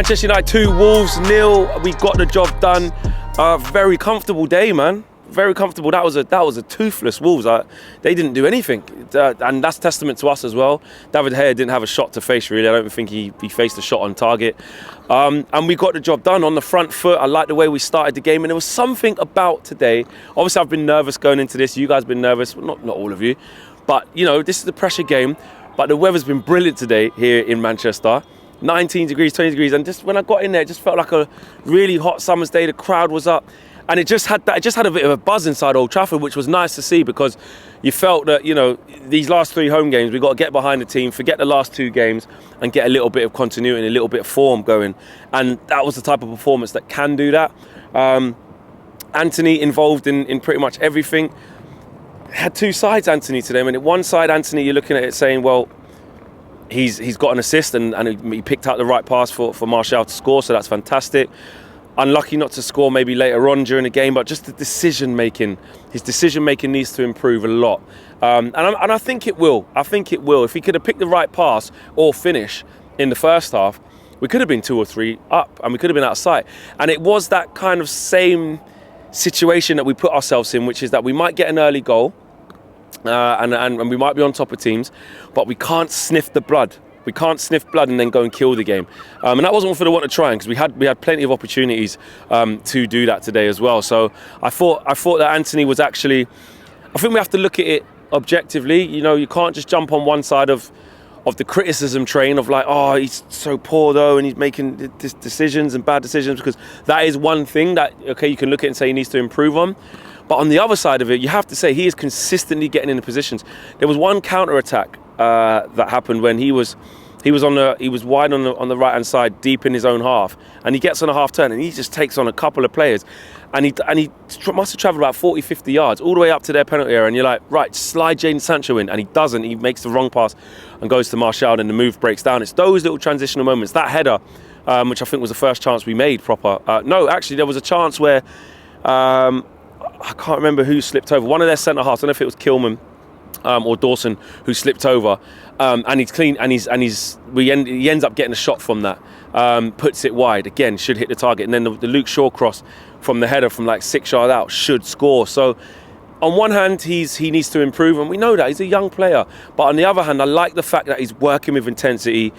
Manchester United 2, Wolves 0. We got the job done. Very comfortable day, man. Very comfortable. That was a toothless Wolves. They didn't do anything, and that's testament to us as well. David Gea didn't have a shot to face, really. I don't think he faced a shot on target. And we got the job done on the front foot. I like the way we started the game, and there was something about today. Obviously, I've been nervous going into this. You guys have been nervous, not all of you, but you know this is the pressure game. But the weather's been brilliant today here in Manchester. 19 degrees, 20 degrees, and just when I got in there, it just felt like a really hot summer's day. The crowd was up. And it just had a bit of a buzz inside Old Trafford, which was nice to see, because you felt that, you know, these last 3 home games, we've got to get behind the team, forget the last 2 games, and get a little bit of continuity and a little bit of form going. And that was the type of performance that can do that. Antony involved in pretty much everything. Had 2 sides, Antony, today. I mean, one side, Antony, you're looking at it saying, well, he's got an assist and he picked out the right pass for Martial to score, so that's fantastic. Unlucky not to score maybe later on during the game, but just the decision making. His decision making needs to improve a lot, and I think it will. I think it will. If he could have picked the right pass or finish in the first half, we could have been 2 or 3 up, and we could have been out of sight. And it was that kind of same situation that we put ourselves in, which is that we might get an early goal, and we might be on top of teams, but we can't sniff the blood. We can't sniff blood and then go and kill the game. And that wasn't for the want of trying, because we had plenty of opportunities to do that today as well. So I thought that Antony was actually, I think we have to look at it objectively. You know, you can't just jump on one side of the criticism train of like, oh, he's so poor though, and he's making decisions and bad decisions, because that is one thing that, okay, you can look at and say he needs to improve on. But on the other side of it, you have to say he is consistently getting in the positions. There was one counter-attack that happened when he was wide on the right hand side, deep in his own half, and he gets on a half turn and he just takes on a couple of players, and he must have travelled about 40-50 yards all the way up to their penalty area, and you're like, right, slide Jadon Sancho in, and he doesn't. He makes the wrong pass and goes to Martial, and the move breaks down. It's those little transitional moments. That header, which I think was the first chance we made proper. No, actually, there was a chance where I can't remember who slipped over. One of their centre halves, I don't know if it was Kilman or Dawson, who slipped over, and he's clean, and he ends up getting a shot from that, puts it wide again, should hit the target, and then the Luke Shaw cross from the header from like 6 yards out should score. So on one hand, he needs to improve, and we know that he's a young player, but on the other hand, I like the fact that he's working with intensity.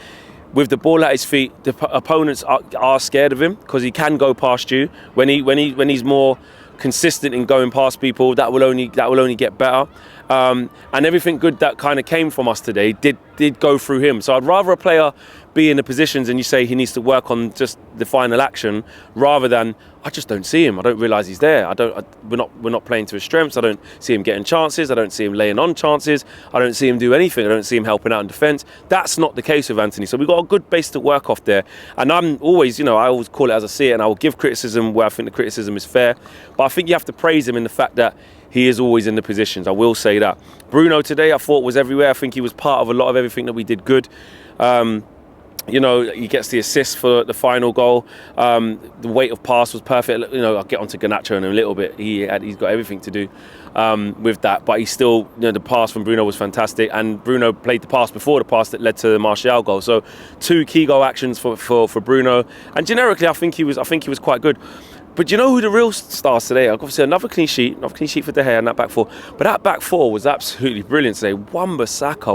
With the ball at his feet, the opponents are scared of him, because he can go past you. When he's more consistent in going past people, that will only get better. And everything good that kind of came from us today did go through him. So I'd rather a player be in the positions and you say he needs to work on just the final action, rather than I just don't see him. I don't realise he's there. We're not playing to his strengths. I don't see him getting chances. I don't see him laying on chances. I don't see him do anything. I don't see him helping out in defence. That's not the case with Antony. So we've got a good base to work off there. And I'm always, I always call it as I see it, and I will give criticism where I think the criticism is fair. But I think you have to praise him in the fact that he is always in the positions. I will say that. Bruno today, I thought, was everywhere. I think he was part of a lot of everything that we did good. He gets the assist for the final goal. The weight of pass was perfect. I'll get onto Garnacho in a little bit. He's got everything to do with that, but he still, the pass from Bruno was fantastic, and Bruno played the pass before the pass that led to the Martial goal. So 2 key goal actions for Bruno, and generically, I think he was quite good. But you know who the real stars today are? Obviously, another clean sheet for De Gea and that back 4. But that back 4 was absolutely brilliant today. Wan-Bissaka,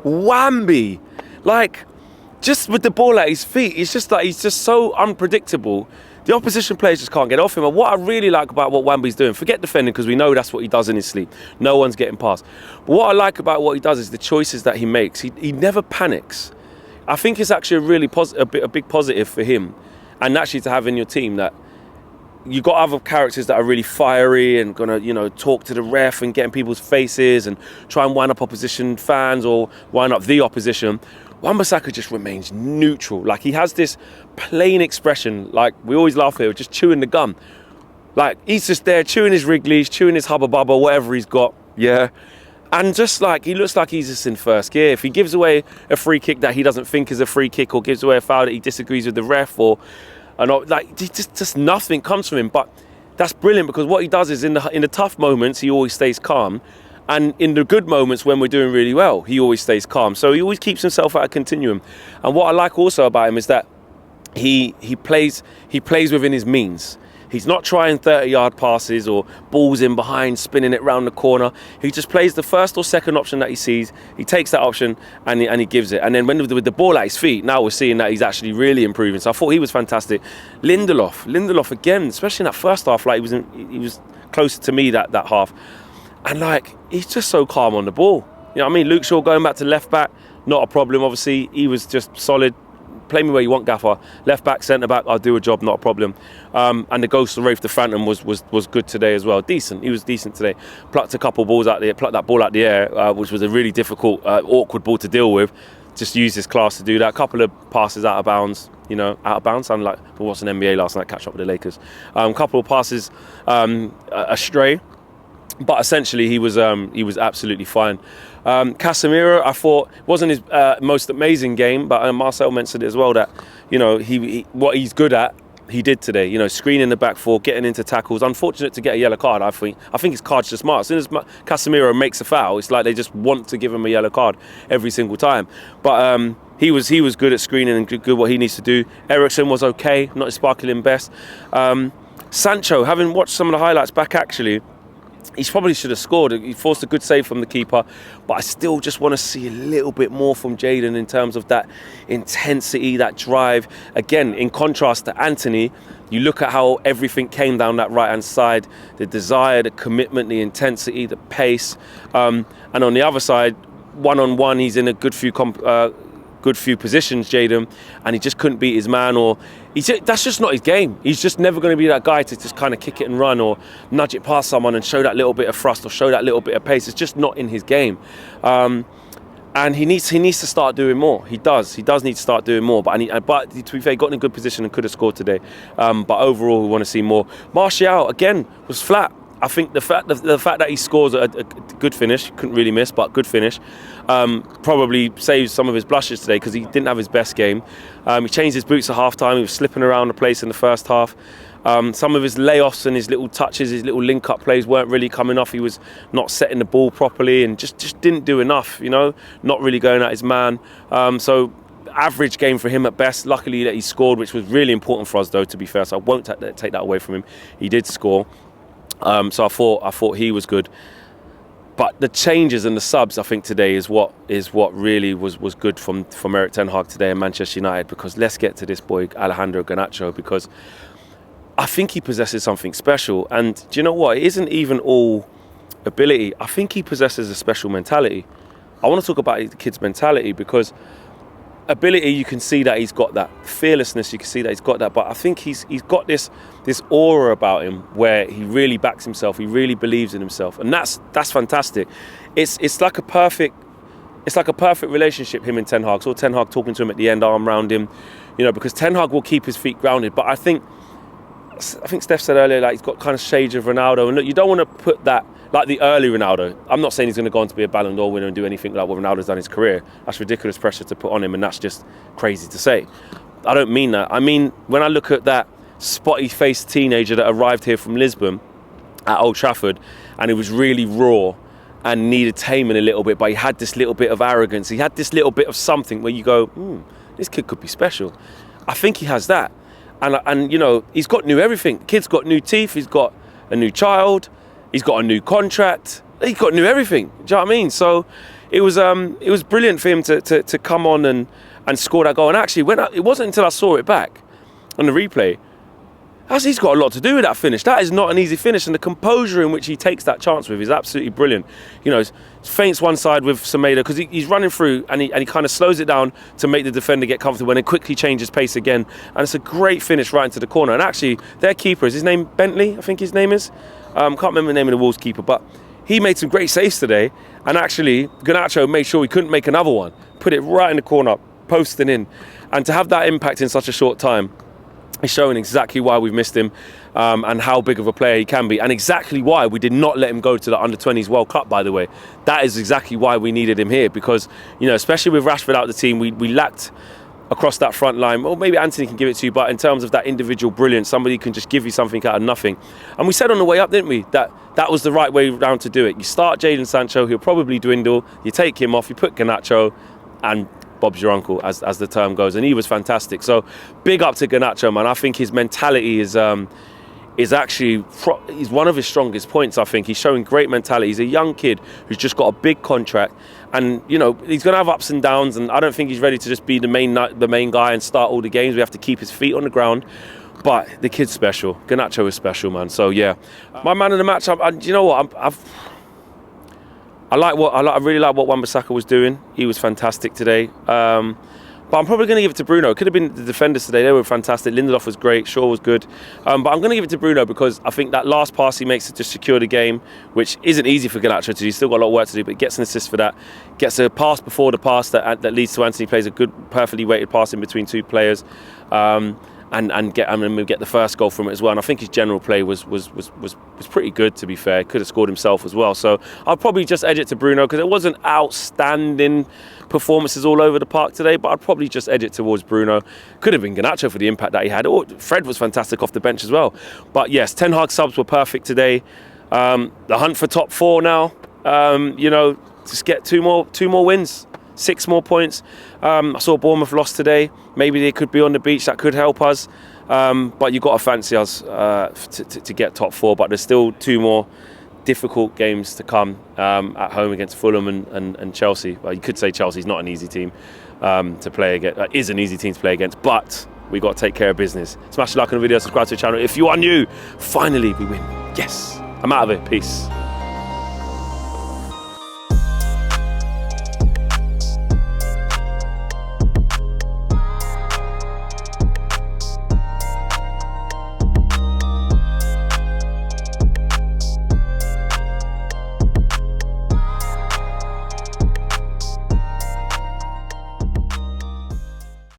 Wambi. Like, just with the ball at his feet, he's just so unpredictable. The opposition players just can't get off him. And what I really like about what Wambi's doing, forget defending, because we know that's what he does in his sleep. No one's getting past. But what I like about what he does is the choices that he makes. He never panics. I think it's actually a big positive for him, and actually to have in your team, that you've got other characters that are really fiery and gonna, talk to the ref and get in people's faces and try and wind up opposition fans or wind up the opposition. Wan-Bissaka just remains neutral. Like, he has this plain expression, like we always laugh here, just chewing the gum. Like, he's just there chewing his Wrigley's, chewing his Hubba Bubba, whatever he's got, yeah. And just like, he looks like he's just in first gear. If he gives away a free kick that he doesn't think is a free kick, or gives away a foul that he disagrees with the ref, just nothing comes from him. But that's brilliant, because what he does is in the tough moments, he always stays calm. And in the good moments when we're doing really well, he always stays calm. So he always keeps himself at a continuum. And what I like also about him is that he plays within his means. He's not trying 30-yard passes or balls in behind, spinning it round the corner. He just plays the first or second option that he sees. He takes that option and he gives it. And then with the ball at his feet, now we're seeing that he's actually really improving. So I thought he was fantastic. Lindelof again, especially in that first half, like he was closer to me that half. And like, he's just so calm on the ball. You know what I mean? Luke Shaw going back to left back, not a problem. Obviously, he was just solid. Play me where you want, Gaffer. Left back, centre back, I'll do a job, not a problem. And the ghost of Rafe the Phantom was good today as well. Decent. He was decent today. Plucked a couple balls out there, plucked that ball out the air, which was a really difficult, awkward ball to deal with. Just used his class to do that. A couple of passes out of bounds. Out of bounds. Sounded like we watched an NBA last night, catch up with the Lakers. A couple of passes astray. But essentially, he was absolutely fine. Casemiro, I thought, wasn't his most amazing game, but Marcel mentioned it as well that, he what he's good at, he did today. Screening the back four, getting into tackles. Unfortunate to get a yellow card. I think his card's just smart. As soon as Casemiro makes a foul, it's like they just want to give him a yellow card every single time. But he was good at screening and good what he needs to do. Eriksen was okay, not his sparkling best. Sancho, having watched some of the highlights back actually, he probably should have scored. He forced a good save from the keeper, but I still just want to see a little bit more from Jadon in terms of that intensity, that drive. Again, in contrast to Antony, you look at how everything came down that right-hand side, the desire, the commitment, the intensity, the pace. And on the other side, one-on-one, he's in a good few positions, Jadon, and he just couldn't beat his man, that's just not his game. He's just never going to be that guy to just kind of kick it and run or nudge it past someone and show that little bit of thrust or show that little bit of pace. It's just not in his game. And he needs to start doing more. He does need to start doing more. But to be fair, he got in a good position and could have scored today. But overall, we want to see more. Martial, again, was flat. I think the fact that he scores a good finish, couldn't really miss, but good finish, probably saves some of his blushes today because he didn't have his best game. He changed his boots at half-time. He was slipping around the place in the first half. Some of his layoffs and his little touches, his little link-up plays weren't really coming off. He was not setting the ball properly and just didn't do enough, not really going at his man. So average game for him at best. Luckily that he scored, which was really important for us though, to be fair. So I won't take that away from him. He did score. So I thought he was good, but the changes and the subs I think today is what really was good from Erik ten Hag today in Manchester United. Because let's get to this boy Alejandro Garnacho, because I think he possesses something special. And do you know what? It isn't even all ability. I think he possesses a special mentality. I want to talk about the kid's mentality because ability, you can see that he's got that. Fearlessness, you can see that he's got that. But I think he's got this aura about him where he really backs himself. He really believes in himself, and that's fantastic. It's like a perfect relationship, him and Ten Hag. So Ten Hag talking to him at the end, arm round him, because Ten Hag will keep his feet grounded. But I think Steph said earlier, like, he's got kind of shades of Ronaldo. And look, you don't want to put that like the early Ronaldo. I'm not saying he's going to go on to be a Ballon d'Or winner and do anything like what Ronaldo's done in his career. That's ridiculous pressure to put on him, and that's just crazy to say. I don't mean that. I mean, when I look at that spotty-faced teenager that arrived here from Lisbon at Old Trafford, and he was really raw and needed taming a little bit, but he had this little bit of arrogance. He had this little bit of something where you go, this kid could be special. I think he has that. And he's got new everything. Kid's got new teeth. He's got a new child. He's got a new contract. He's got new everything. Do you know what I mean? So it was brilliant for him to come on and score that goal. And actually, it wasn't until I saw it back on the replay, he's got a lot to do with that finish. That is not an easy finish, and the composure in which he takes that chance with is absolutely brilliant. Feints one side with Semedo because he's running through, and he kind of slows it down to make the defender get comfortable, and then quickly changes pace again. And it's a great finish right into the corner. And actually, their keeper, is his name Bentley? I think his name is. Can't remember the name of the Wolves keeper, but he made some great saves today. And actually, Garnacho made sure he couldn't make another one. Put it right in the corner, posting in, and to have that impact in such a short time is showing exactly why we've missed him, and how big of a player he can be, and exactly why we did not let him go to the Under-20s World Cup, by the way. That is exactly why we needed him here, because, especially with Rashford out of the team, we lacked across that front line. Well, maybe Antony can give it to you, but in terms of that individual brilliance, somebody can just give you something out of nothing. And we said on the way up, didn't we, that that was the right way round to do it. You start Jadon Sancho, he'll probably dwindle. You take him off, you put Garnacho, and Bob's your uncle, as the term goes. And he was fantastic. So big up to Garnacho, man. I think his mentality is actually, he's one of his strongest points, I think. He's showing great mentality. He's a young kid who's just got a big contract. And, you know, he's going to have ups and downs. And I don't think he's ready to just be the main guy and start all the games. We have to keep his feet on the ground. But the kid's special. Garnacho is special, man. So, yeah. My man of the match, you know what? I really like what Wan-Bissaka was doing. He was fantastic today. But I'm probably going to give it to Bruno. It could have been the defenders today. They were fantastic. Lindelof was great. Shaw was good. But I'm going to give it to Bruno because I think that last pass he makes to secure the game, which isn't easy for Garnacho to do. He's still got a lot of work to do, but he gets an assist for that. Gets a pass before the pass that leads to Antony. Plays a good, perfectly weighted pass in between two players. And get the first goal from it as well. And I think his general play was pretty good, to be fair. Could have scored himself as well. So I'll probably just edge it to Bruno because it wasn't outstanding performances all over the park today, but I'd probably just edge it towards Bruno. Could have been Garnacho for the impact that he had. Fred was fantastic off the bench as well. But yes, Ten Hag subs were perfect today. The hunt for top 4 now. You know, just get two more wins. 6 more points. I saw Bournemouth lost today. Maybe they could be on the beach. That could help us. But you've got to fancy us to get top 4. But there's still 2 more difficult games to come at home against Fulham and Chelsea. Well, you could say Chelsea's not an easy team to play against. Is an easy team to play against. But we've got to take care of business. Smash the like on the video. Subscribe to the channel. If you are new, finally we win. Yes. I'm out of it. Peace.